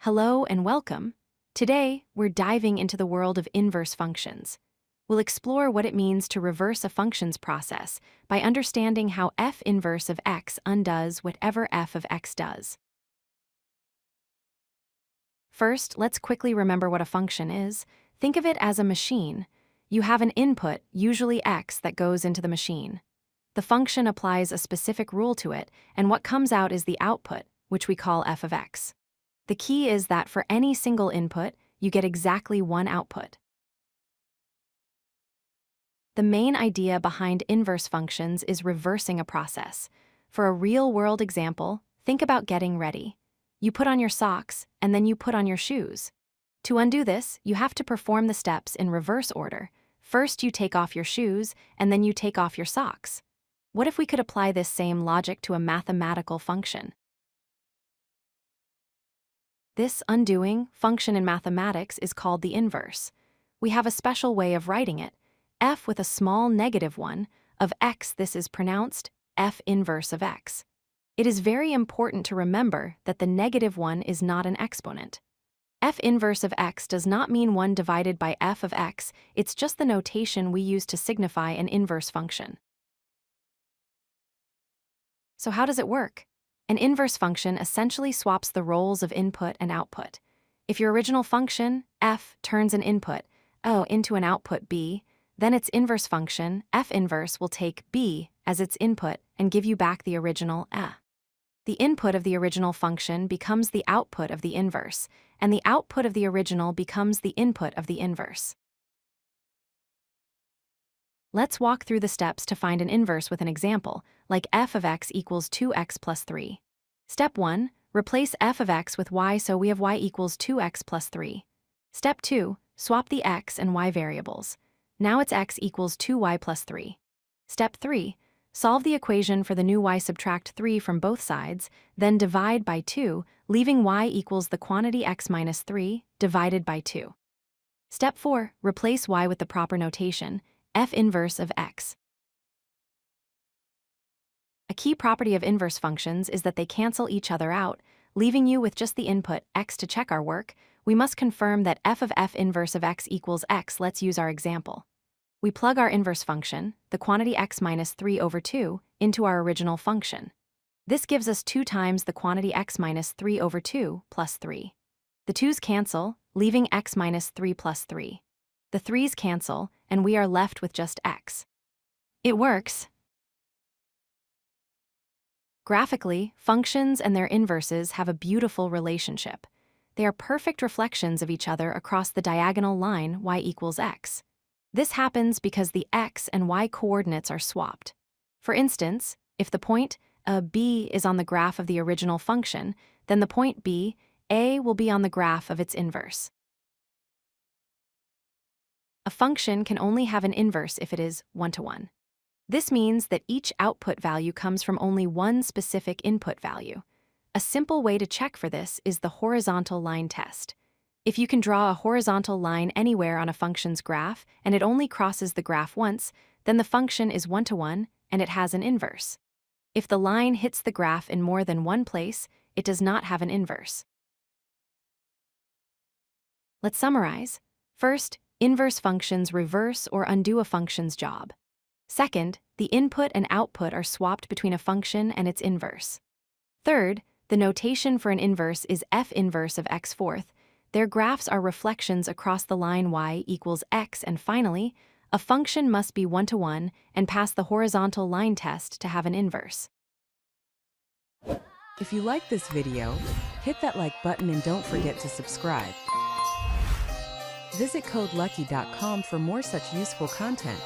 Hello and welcome. Today, we're diving into the world of inverse functions. We'll explore what it means to reverse a function's process by understanding how f inverse of x undoes whatever f of x does. First, let's quickly remember what a function is. Think of it as a machine. You have an input, usually x, that goes into the machine. The function applies a specific rule to it, and what comes out is the output, which we call f of x. The key is that for any single input, you get exactly one output. The main idea behind inverse functions is reversing a process. For a real-world example, think about getting ready. You put on your socks, and then you put on your shoes. To undo this, you have to perform the steps in reverse order. First, you take off your shoes, and then you take off your socks. What if we could apply this same logic to a mathematical function? This undoing function in mathematics is called the inverse. We have a special way of writing it. F with a small negative 1 of x, this is pronounced f inverse of x. It is very important to remember that the negative 1 is not an exponent. F inverse of x does not mean 1 divided by f of x, it's just the notation we use to signify an inverse function. So how does it work? An inverse function essentially swaps the roles of input and output. If your original function, f, turns an input, O, into an output b, then its inverse function, f inverse, will take b as its input and give you back the original e. The input of the original function becomes the output of the inverse, and the output of the original becomes the input of the inverse. Let's walk through the steps to find an inverse with an example, like f of x equals 2x plus 3. Step 1, replace f of x with y so we have y equals 2x plus 3. Step 2, swap the x and y variables. Now it's x equals 2y plus 3. Step 3, solve the equation for the new y, subtract 3 from both sides, then divide by 2, leaving y equals the quantity x minus 3 divided by 2. Step 4, replace y with the proper notation, f inverse of x. A key property of inverse functions is that they cancel each other out, leaving you with just the input x. To check our work, we must confirm that f of f inverse of x equals x. Let's use our example. We plug our inverse function, the quantity x minus 3 over 2, into our original function. This gives us 2 times the quantity x minus 3 over 2 plus 3. The 2's cancel, leaving x minus 3 plus 3. The 3's cancel, and we are left with just x. It works. Graphically, functions and their inverses have a beautiful relationship. They are perfect reflections of each other across the diagonal line y equals x. This happens because the x and y coordinates are swapped. For instance, if the point B is on the graph of the original function, then the point B, A, will be on the graph of its inverse. A function can only have an inverse if it is 1-to-1. This means that each output value comes from only one specific input value. A simple way to check for this is the horizontal line test. If you can draw a horizontal line anywhere on a function's graph and it only crosses the graph once, then the function is 1-to-1 and it has an inverse. If the line hits the graph in more than one place, it does not have an inverse. Let's summarize. First, inverse functions reverse or undo a function's job. Second, the input and output are swapped between a function and its inverse. Third, the notation for an inverse is f inverse of x. Fourth, their graphs are reflections across the line y equals x. And finally, a function must be 1-to-1 and pass the horizontal line test to have an inverse. If you like this video, hit that like button and don't forget to subscribe. Visit codelucky.com for more such useful content.